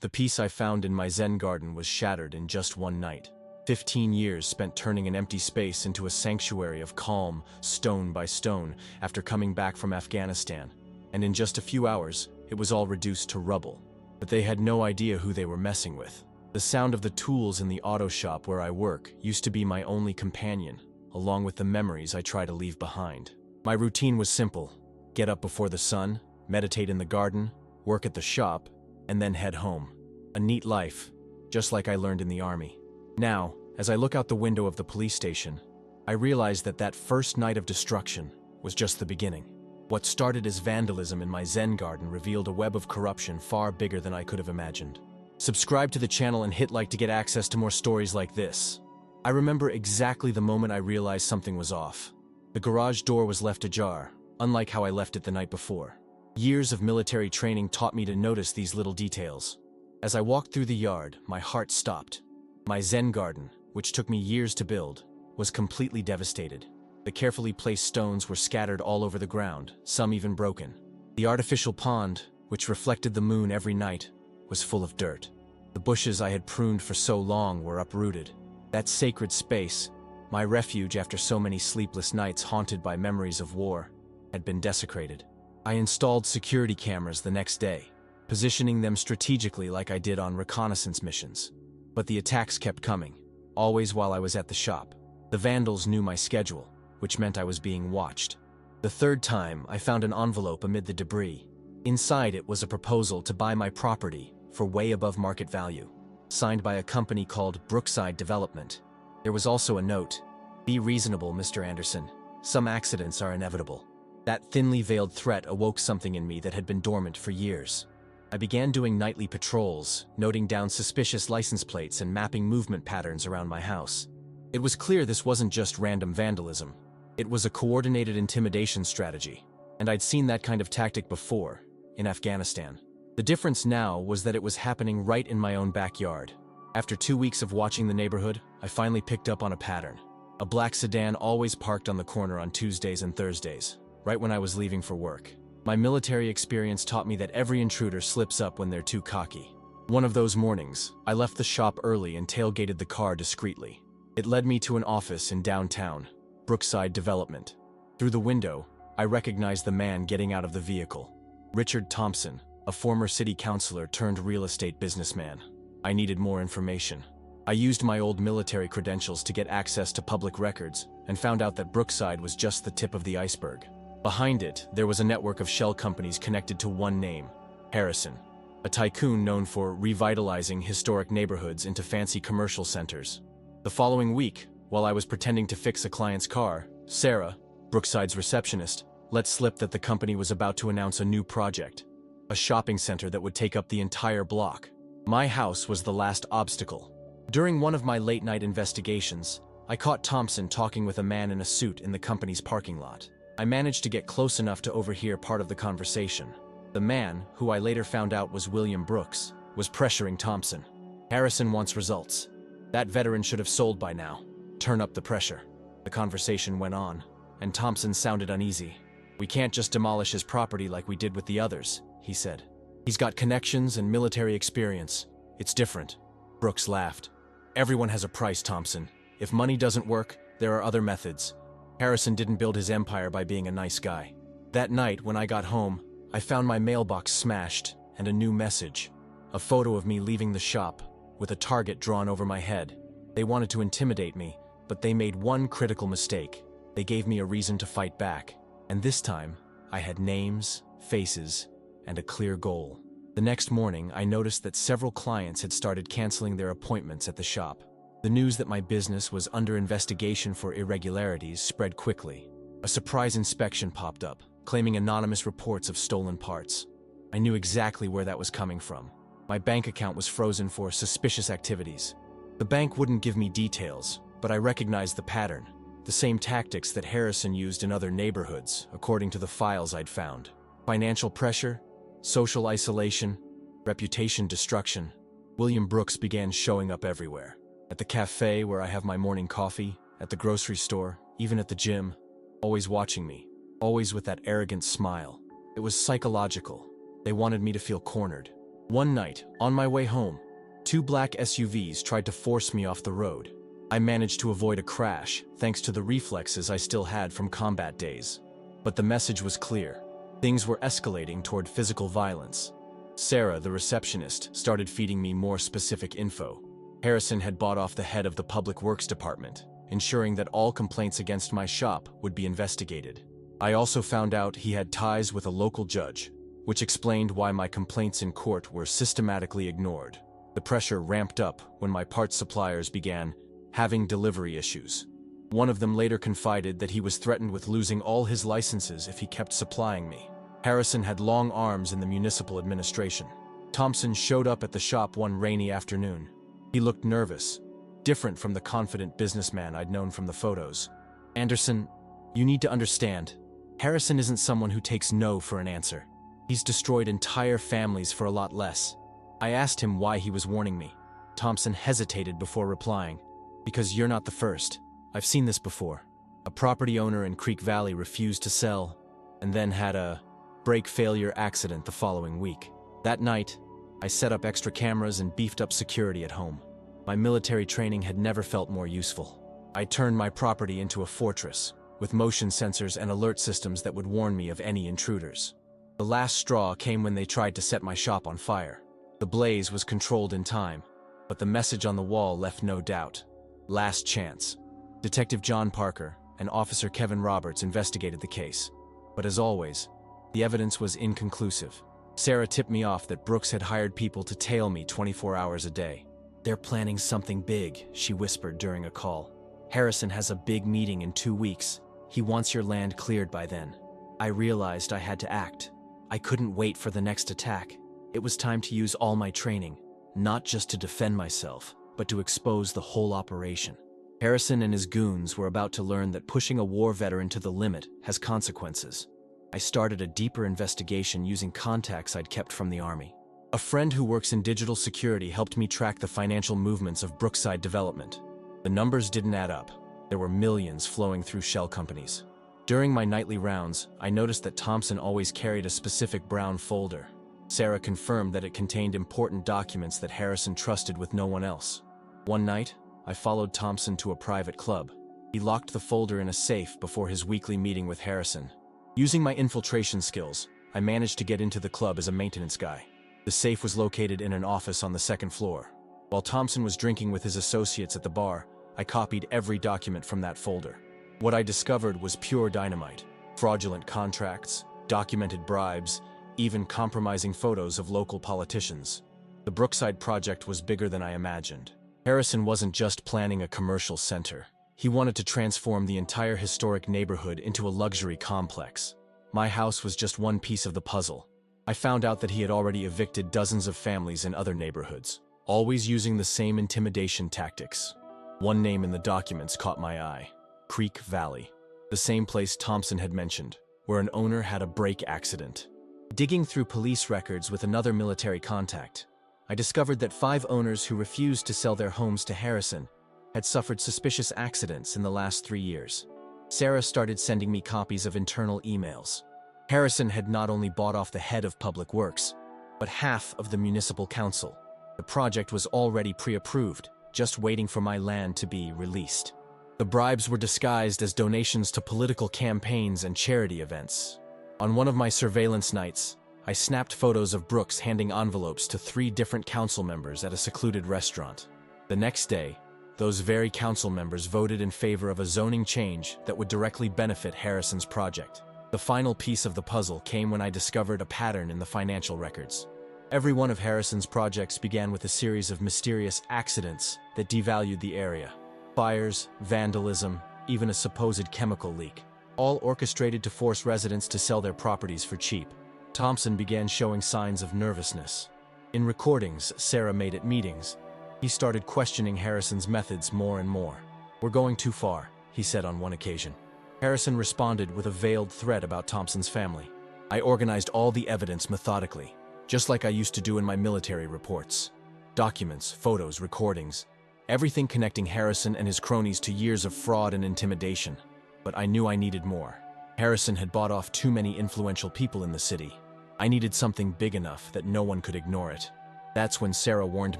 The peace I found in my Zen garden was shattered in just one night. 15 years spent turning an empty space into a sanctuary of calm, stone by stone, after coming back from Afghanistan. And in just a few hours, it was all reduced to rubble. But they had no idea who they were messing with. The sound of the tools in the auto shop where I work used to be my only companion, along with the memories I try to leave behind. My routine was simple: get up before the sun, meditate in the garden, work at the shop, and then head home. A neat life, just like I learned in the army. Now, as I look out the window of the police station, I realize that that first night of destruction was just the beginning. What started as vandalism in my Zen garden revealed a web of corruption far bigger than I could have imagined. Subscribe to the channel and hit like to get access to more stories like this. I remember exactly the moment I realized something was off. The garage door was left ajar, unlike how I left it the night before. Years of military training taught me to notice these little details. As I walked through the yard, my heart stopped. My Zen garden, which took me years to build, was completely devastated. The carefully placed stones were scattered all over the ground, some even broken. The artificial pond, which reflected the moon every night, was full of dirt. The bushes I had pruned for so long were uprooted. That sacred space, my refuge after so many sleepless nights haunted by memories of war, had been desecrated. I installed security cameras the next day, positioning them strategically like I did on reconnaissance missions. But the attacks kept coming, always while I was at the shop. The vandals knew my schedule, which meant I was being watched. The third time, I found an envelope amid the debris. Inside it was a proposal to buy my property for way above market value, signed by a company called Brookside Development. There was also a note: "Be reasonable, Mr. Anderson. Some accidents are inevitable." That thinly veiled threat awoke something in me that had been dormant for years. I began doing nightly patrols, noting down suspicious license plates and mapping movement patterns around my house. It was clear this wasn't just random vandalism. It was a coordinated intimidation strategy, and I'd seen that kind of tactic before, in Afghanistan. The difference now was that it was happening right in my own backyard. After 2 weeks of watching the neighborhood, I finally picked up on a pattern. A black sedan always parked on the corner on Tuesdays and Thursdays, right when I was leaving for work. My military experience taught me that every intruder slips up when they're too cocky. One of those mornings, I left the shop early and tailgated the car discreetly. It led me to an office in downtown, Brookside Development. Through the window, I recognized the man getting out of the vehicle. Richard Thompson, a former city councilor turned real estate businessman. I needed more information. I used my old military credentials to get access to public records and found out that Brookside was just the tip of the iceberg. Behind it, there was a network of shell companies connected to one name: Harrison, a tycoon known for revitalizing historic neighborhoods into fancy commercial centers. The following week, while I was pretending to fix a client's car, Sarah, Brookside's receptionist, let slip that the company was about to announce a new project: a shopping center that would take up the entire block. My house was the last obstacle. During one of my late-night investigations, I caught Thompson talking with a man in a suit in the company's parking lot. I managed to get close enough to overhear part of the conversation. The man, who I later found out was William Brooks, was pressuring Thompson. "Harrison wants results. That veteran should have sold by now. Turn up the pressure." The conversation went on, and Thompson sounded uneasy. "We can't just demolish his property like we did with the others," he said. "He's got connections and military experience. It's different." Brooks laughed. "Everyone has a price, Thompson. If money doesn't work, there are other methods. Harrison didn't build his empire by being a nice guy." That night, when I got home, I found my mailbox smashed and a new message. A photo of me leaving the shop, with a target drawn over my head. They wanted to intimidate me, but they made one critical mistake. They gave me a reason to fight back. And this time, I had names, faces, and a clear goal. The next morning, I noticed that several clients had started canceling their appointments at the shop. The news that my business was under investigation for irregularities spread quickly. A surprise inspection popped up, claiming anonymous reports of stolen parts. I knew exactly where that was coming from. My bank account was frozen for suspicious activities. The bank wouldn't give me details, but I recognized the pattern. The same tactics that Harrison used in other neighborhoods, according to the files I'd found. Financial pressure, social isolation, reputation destruction. William Brooks began showing up everywhere. At the cafe where I have my morning coffee, at the grocery store, even at the gym. Always watching me, always with that arrogant smile. It was psychological. They wanted me to feel cornered. One night, on my way home, two black SUVs tried to force me off the road. I managed to avoid a crash, thanks to the reflexes I still had from combat days. But the message was clear. Things were escalating toward physical violence. Sarah, the receptionist, started feeding me more specific info. Harrison had bought off the head of the Public Works Department, ensuring that all complaints against my shop would be investigated. I also found out he had ties with a local judge, which explained why my complaints in court were systematically ignored. The pressure ramped up when my parts suppliers began having delivery issues. One of them later confided that he was threatened with losing all his licenses if he kept supplying me. Harrison had long arms in the municipal administration. Thompson showed up at the shop one rainy afternoon. He looked nervous, different from the confident businessman I'd known from the photos. "Anderson, you need to understand, Harrison isn't someone who takes no for an answer. He's destroyed entire families for a lot less." I asked him why he was warning me. Thompson hesitated before replying. "Because you're not the first. I've seen this before. A property owner in Creek Valley refused to sell, and then had a brake failure accident the following week. That night, I set up extra cameras and beefed up security at home. My military training had never felt more useful. I turned my property into a fortress, with motion sensors and alert systems that would warn me of any intruders. The last straw came when they tried to set my shop on fire. The blaze was controlled in time, but the message on the wall left no doubt. Last chance. Detective John Parker and Officer Kevin Roberts investigated the case. But as always, the evidence was inconclusive. Sarah tipped me off that Brooks had hired people to tail me 24 hours a day. "They're planning something big," she whispered during a call. "Harrison has a big meeting in 2 weeks. He wants your land cleared by then." I realized I had to act. I couldn't wait for the next attack. It was time to use all my training, not just to defend myself, but to expose the whole operation. Harrison and his goons were about to learn that pushing a war veteran to the limit has consequences. I started a deeper investigation using contacts I'd kept from the Army. A friend who works in digital security helped me track the financial movements of Brookside Development. The numbers didn't add up. There were millions flowing through shell companies. During my nightly rounds, I noticed that Thompson always carried a specific brown folder. Sarah confirmed that it contained important documents that Harrison trusted with no one else. One night, I followed Thompson to a private club. He locked the folder in a safe before his weekly meeting with Harrison. Using my infiltration skills, I managed to get into the club as a maintenance guy. The safe was located in an office on the second floor. While Thompson was drinking with his associates at the bar, I copied every document from that folder. What I discovered was pure dynamite: fraudulent contracts, documented bribes, even compromising photos of local politicians. The Brookside project was bigger than I imagined. Harrison wasn't just planning a commercial center. He wanted to transform the entire historic neighborhood into a luxury complex. My house was just one piece of the puzzle. I found out that he had already evicted dozens of families in other neighborhoods, always using the same intimidation tactics. One name in the documents caught my eye: Creek Valley, the same place Thompson had mentioned, where an owner had a brake accident. Digging through police records with another military contact, I discovered that 5 owners who refused to sell their homes to Harrison had suffered suspicious accidents in the last 3 years. Sarah started sending me copies of internal emails. Harrison had not only bought off the head of Public Works, but half of the municipal council. The project was already pre-approved, just waiting for my land to be released. The bribes were disguised as donations to political campaigns and charity events. On one of my surveillance nights, I snapped photos of Brooks handing envelopes to 3 different council members at a secluded restaurant. The next day, those very council members voted in favor of a zoning change that would directly benefit Harrison's project. The final piece of the puzzle came when I discovered a pattern in the financial records. Every one of Harrison's projects began with a series of mysterious accidents that devalued the area. Fires, vandalism, even a supposed chemical leak, all orchestrated to force residents to sell their properties for cheap. Thompson began showing signs of nervousness. In recordings Sarah made at meetings, he started questioning Harrison's methods more and more. "We're going too far," he said on one occasion. Harrison responded with a veiled threat about Thompson's family. I organized all the evidence methodically, just like I used to do in my military reports. Documents, photos, recordings, everything connecting Harrison and his cronies to years of fraud and intimidation. But I knew I needed more. Harrison had bought off too many influential people in the city. I needed something big enough that no one could ignore it. That's when Sarah warned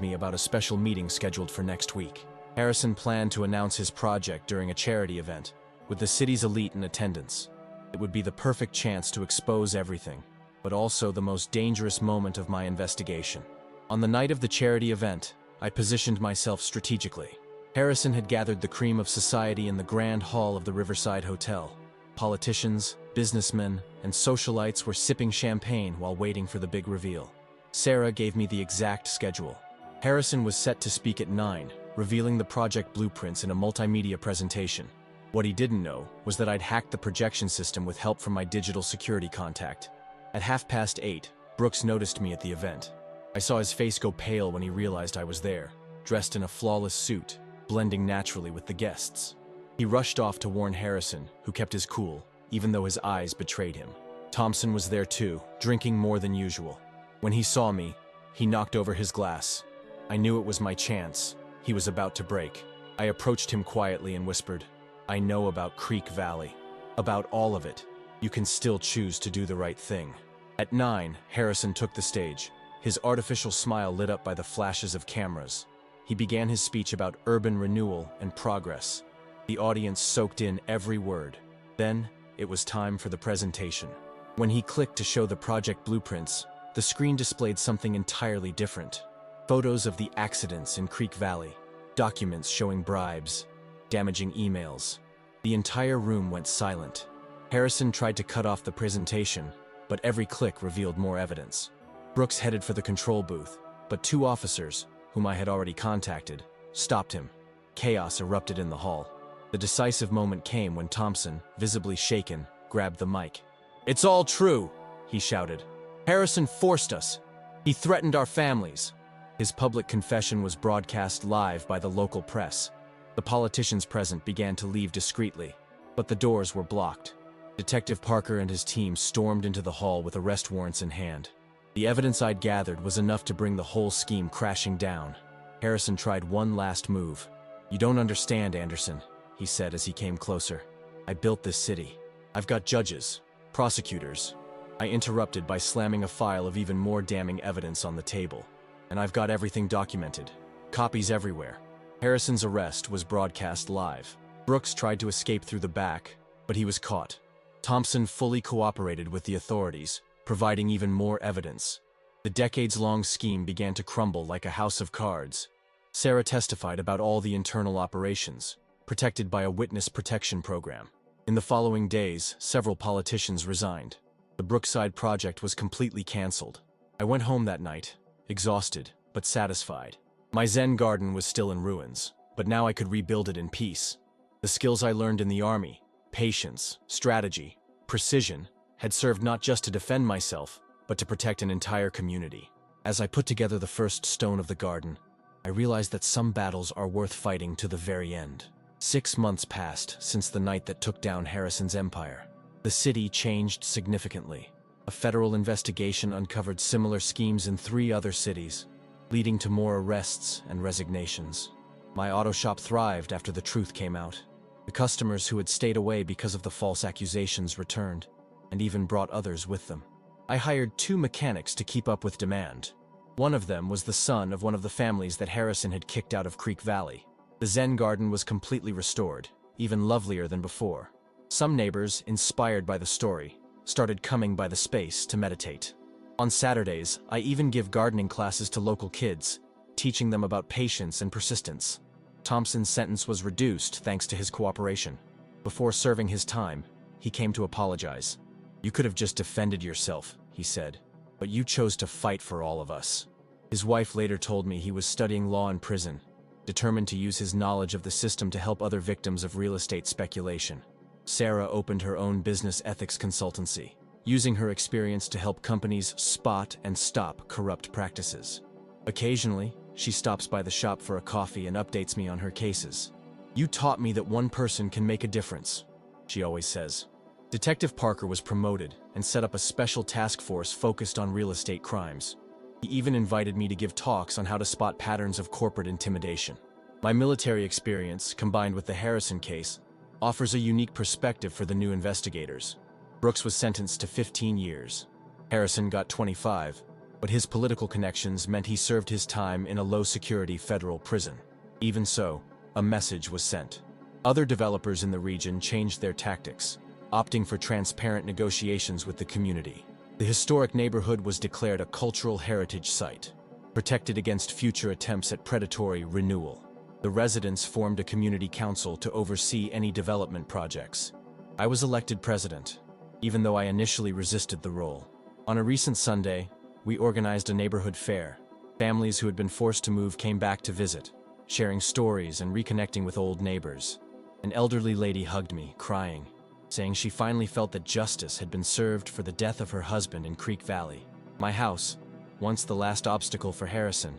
me about a special meeting scheduled for next week. Harrison planned to announce his project during a charity event, with the city's elite in attendance. It would be the perfect chance to expose everything, but also the most dangerous moment of my investigation. On the night of the charity event, I positioned myself strategically. Harrison had gathered the cream of society in the grand hall of the Riverside Hotel. Politicians, businessmen, and socialites were sipping champagne while waiting for the big reveal. Sarah gave me the exact schedule. Harrison was set to speak at 9, revealing the project blueprints in a multimedia presentation. What he didn't know was that I'd hacked the projection system with help from my digital security contact. At 8:30, Brooks noticed me at the event. I saw his face go pale when he realized I was there, dressed in a flawless suit, blending naturally with the guests. He rushed off to warn Harrison, who kept his cool, even though his eyes betrayed him. Thompson was there too, drinking more than usual. When he saw me, he knocked over his glass. I knew it was my chance. He was about to break. I approached him quietly and whispered, "I know about Creek Valley. About all of it. You can still choose to do the right thing." At 9, Harrison took the stage, his artificial smile lit up by the flashes of cameras. He began his speech about urban renewal and progress. The audience soaked in every word. Then, it was time for the presentation. When he clicked to show the project blueprints, the screen displayed something entirely different. Photos of the accidents in Creek Valley, documents showing bribes, damaging emails. The entire room went silent. Harrison tried to cut off the presentation, but every click revealed more evidence. Brooks headed for the control booth, but 2 officers, whom I had already contacted, stopped him. Chaos erupted in the hall. The decisive moment came when Thompson, visibly shaken, grabbed the mic. "It's all true," he shouted. "Harrison forced us. He threatened our families." His public confession was broadcast live by the local press. The politicians present began to leave discreetly, but the doors were blocked. Detective Parker and his team stormed into the hall with arrest warrants in hand. The evidence I'd gathered was enough to bring the whole scheme crashing down. Harrison tried one last move. "You don't understand, Anderson," he said as he came closer. "I built this city. I've got judges, prosecutors." I interrupted by slamming a file of even more damning evidence on the table. "And I've got everything documented. Copies everywhere." Harrison's arrest was broadcast live. Brooks tried to escape through the back, but he was caught. Thompson fully cooperated with the authorities, providing even more evidence. The decades-long scheme began to crumble like a house of cards. Sarah testified about all the internal operations, protected by a witness protection program. In the following days, several politicians resigned. The Brookside project was completely canceled. I went home that night, exhausted, but satisfied. My Zen garden was still in ruins, but now I could rebuild it in peace. The skills I learned in the army, patience, strategy, precision, had served not just to defend myself, but to protect an entire community. As I put together the first stone of the garden, I realized that some battles are worth fighting to the very end. 6 months passed since the night that took down Harrison's empire. The city changed significantly. A federal investigation uncovered similar schemes in 3 other cities, leading to more arrests and resignations. My auto shop thrived after the truth came out. The customers who had stayed away because of the false accusations returned, and even brought others with them. I hired 2 mechanics to keep up with demand. One of them was the son of one of the families that Harrison had kicked out of Creek Valley. The Zen garden was completely restored, even lovelier than before. Some neighbors, inspired by the story, started coming by the space to meditate. On Saturdays, I even give gardening classes to local kids, teaching them about patience and persistence. Thompson's sentence was reduced thanks to his cooperation. Before serving his time, he came to apologize. "You could have just defended yourself," he said, "but you chose to fight for all of us." His wife later told me he was studying law in prison, determined to use his knowledge of the system to help other victims of real estate speculation. Sarah opened her own business ethics consultancy, using her experience to help companies spot and stop corrupt practices. Occasionally, she stops by the shop for a coffee and updates me on her cases. "You taught me that one person can make a difference," she always says. Detective Parker was promoted and set up a special task force focused on real estate crimes. He even invited me to give talks on how to spot patterns of corporate intimidation. My military experience, combined with the Harrison case, offers a unique perspective for the new investigators. Brooks was sentenced to 15 years. Harrison got 25, but his political connections meant he served his time in a low-security federal prison. Even so, a message was sent. Other developers in the region changed their tactics, opting for transparent negotiations with the community. The historic neighborhood was declared a cultural heritage site, protected against future attempts at predatory renewal. The residents formed a community council to oversee any development projects. I was elected president, even though I initially resisted the role. On a recent Sunday, we organized a neighborhood fair. Families who had been forced to move came back to visit, sharing stories and reconnecting with old neighbors. An elderly lady hugged me, crying, saying she finally felt that justice had been served for the death of her husband in Creek Valley. My house, once the last obstacle for Harrison,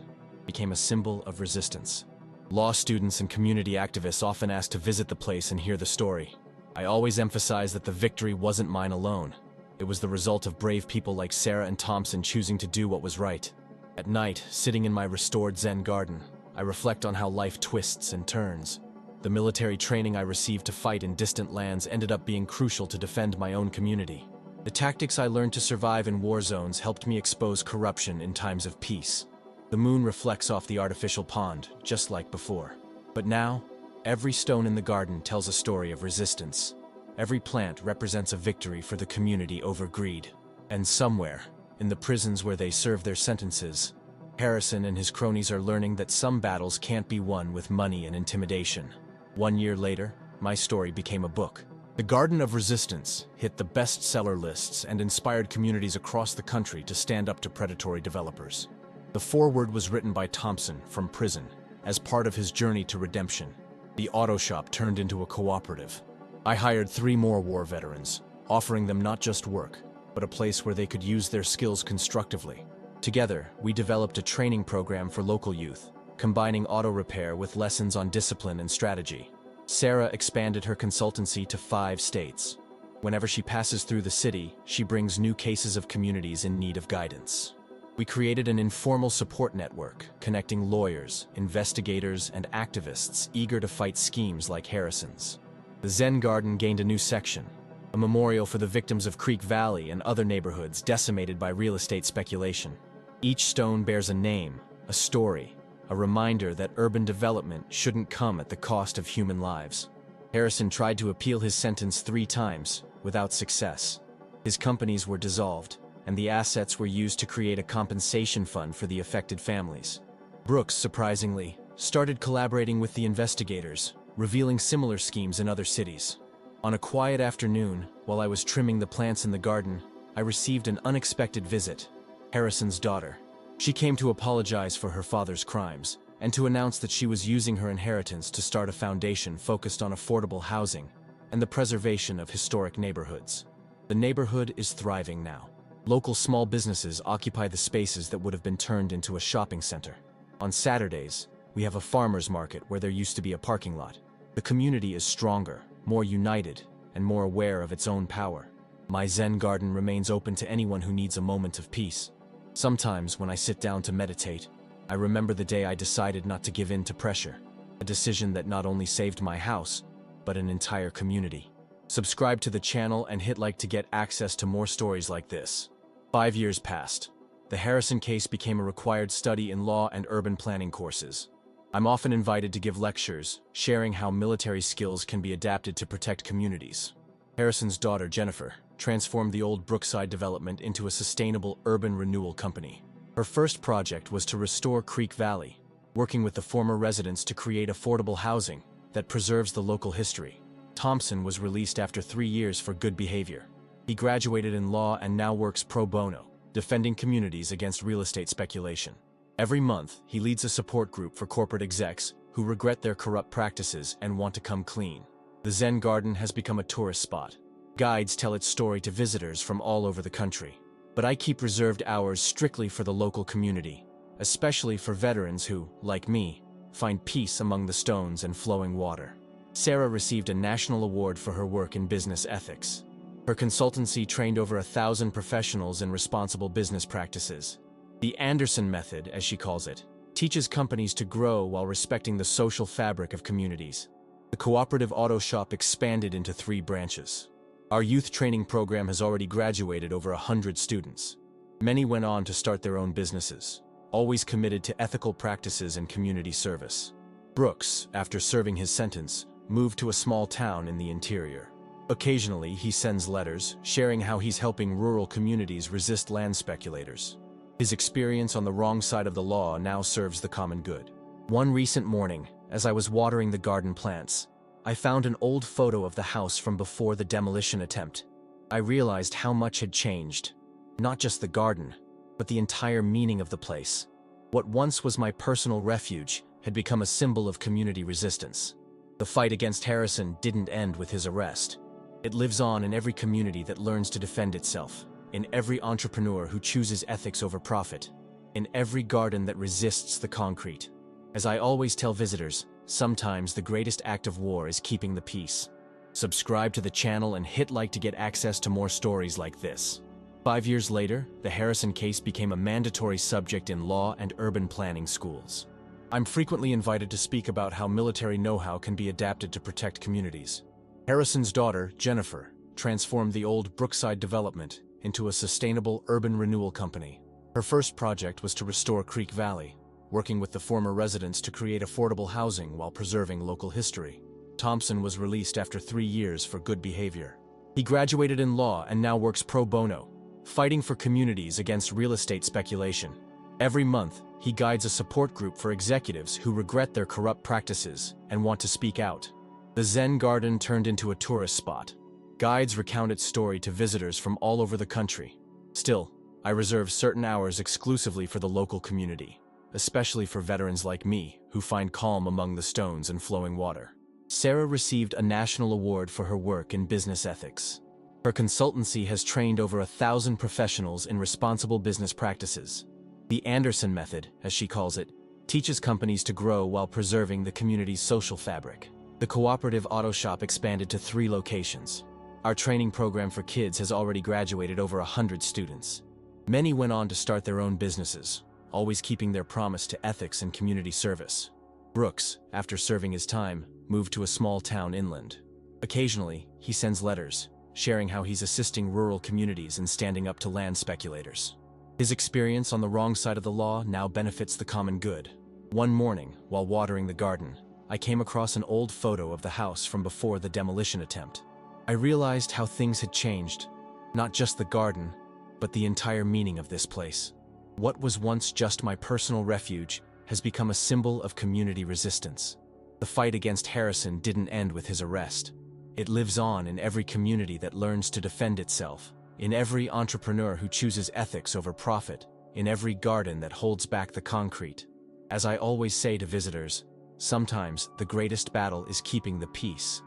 became a symbol of resistance. Law students and community activists often asked to visit the place and hear the story. I always emphasized that the victory wasn't mine alone. It was the result of brave people like Sarah and Thompson choosing to do what was right. At night, sitting in my restored Zen garden, I reflect on how life twists and turns. The military training I received to fight in distant lands ended up being crucial to defend my own community. The tactics I learned to survive in war zones helped me expose corruption in times of peace. The moon reflects off the artificial pond, just like before. But now, every stone in the garden tells a story of resistance. Every plant represents a victory for the community over greed. And somewhere, in the prisons where they serve their sentences, Harrison and his cronies are learning that some battles can't be won with money and intimidation. 1 year later, my story became a book. The Garden of Resistance hit the bestseller lists and inspired communities across the country to stand up to predatory developers. The foreword was written by Thompson from prison as part of his journey to redemption. The auto shop turned into a cooperative. I hired 3 more war veterans, offering them not just work, but a place where they could use their skills constructively. Together, we developed a training program for local youth, combining auto repair with lessons on discipline and strategy. Sarah expanded her consultancy to 5 states. Whenever she passes through the city, she brings new cases of communities in need of guidance. We created an informal support network, connecting lawyers, investigators, and activists eager to fight schemes like Harrison's. The Zen Garden gained a new section, a memorial for the victims of Creek Valley and other neighborhoods decimated by real estate speculation. Each stone bears a name, a story, a reminder that urban development shouldn't come at the cost of human lives. Harrison tried to appeal his sentence 3 times, without success. His companies were dissolved, and the assets were used to create a compensation fund for the affected families. Brooks, surprisingly, started collaborating with the investigators, revealing similar schemes in other cities. On a quiet afternoon, while I was trimming the plants in the garden, I received an unexpected visit: Harrison's daughter. She came to apologize for her father's crimes, and to announce that she was using her inheritance to start a foundation focused on affordable housing and the preservation of historic neighborhoods. The neighborhood is thriving now. Local small businesses occupy the spaces that would have been turned into a shopping center. On Saturdays, we have a farmer's market where there used to be a parking lot. The community is stronger, more united, and more aware of its own power. My Zen garden remains open to anyone who needs a moment of peace. Sometimes, when I sit down to meditate, I remember the day I decided not to give in to pressure, a decision that not only saved my house, but an entire community. Subscribe to the channel and hit like to get access to more stories like this. 5 years passed. The Harrison case became a required study in law and urban planning courses. I'm often invited to give lectures, sharing how military skills can be adapted to protect communities. Harrison's daughter, Jennifer, transformed the old Brookside development into a sustainable urban renewal company. Her first project was to restore Creek Valley, working with the former residents to create affordable housing that preserves the local history. Thompson was released after 3 years for good behavior. He graduated in law and now works pro bono, defending communities against real estate speculation. Every month, he leads a support group for corporate execs who regret their corrupt practices and want to come clean. The Zen Garden has become a tourist spot. Guides tell its story to visitors from all over the country. But I keep reserved hours strictly for the local community, especially for veterans who, like me, find peace among the stones and flowing water. Sarah received a national award for her work in business ethics. Her consultancy trained over 1,000 professionals in responsible business practices. The Anderson method, as she calls it, teaches companies to grow while respecting the social fabric of communities. The cooperative auto shop expanded into 3 branches. Our youth training program has already graduated over 100 students. Many went on to start their own businesses, always committed to ethical practices and community service. Brooks, after serving his sentence, moved to a small town in the interior. Occasionally, he sends letters, sharing how he's helping rural communities resist land speculators. His experience on the wrong side of the law now serves the common good. One recent morning, as I was watering the garden plants, I found an old photo of the house from before the demolition attempt. I realized how much had changed. Not just the garden, but the entire meaning of the place. What once was my personal refuge had become a symbol of community resistance. The fight against Harrison didn't end with his arrest. It lives on in every community that learns to defend itself, in every entrepreneur who chooses ethics over profit, in every garden that resists the concrete. As I always tell visitors, sometimes the greatest act of war is keeping the peace. Subscribe to the channel and hit like to get access to more stories like this. 5 years later, the Harrison case became a mandatory subject in law and urban planning schools. I'm frequently invited to speak about how military know-how can be adapted to protect communities. Harrison's daughter, Jennifer, transformed the old Brookside development into a sustainable urban renewal company. Her first project was to restore Creek Valley, working with the former residents to create affordable housing while preserving local history. Thompson was released after 3 years for good behavior. He graduated in law and now works pro bono, fighting for communities against real estate speculation. Every month, he guides a support group for executives who regret their corrupt practices and want to speak out. The Zen Garden turned into a tourist spot. Guides recount its story to visitors from all over the country. Still, I reserve certain hours exclusively for the local community, especially for veterans like me who find calm among the stones and flowing water. Sarah received a national award for her work in business ethics. Her consultancy has trained over 1,000 professionals in responsible business practices. The Anderson method, as she calls it, teaches companies to grow while preserving the community's social fabric. The cooperative auto shop expanded to 3 locations. Our training program for kids has already graduated over 100 students. Many went on to start their own businesses, always keeping their promise to ethics and community service. Brooks, after serving his time, moved to a small town inland. Occasionally, he sends letters, sharing how he's assisting rural communities and standing up to land speculators. His experience on the wrong side of the law now benefits the common good. One morning, while watering the garden, I came across an old photo of the house from before the demolition attempt. I realized how things had changed, not just the garden, but the entire meaning of this place. What was once just my personal refuge has become a symbol of community resistance. The fight against Harrison didn't end with his arrest. It lives on in every community that learns to defend itself, in every entrepreneur who chooses ethics over profit, in every garden that holds back the concrete. As I always say to visitors, sometimes the greatest battle is keeping the peace.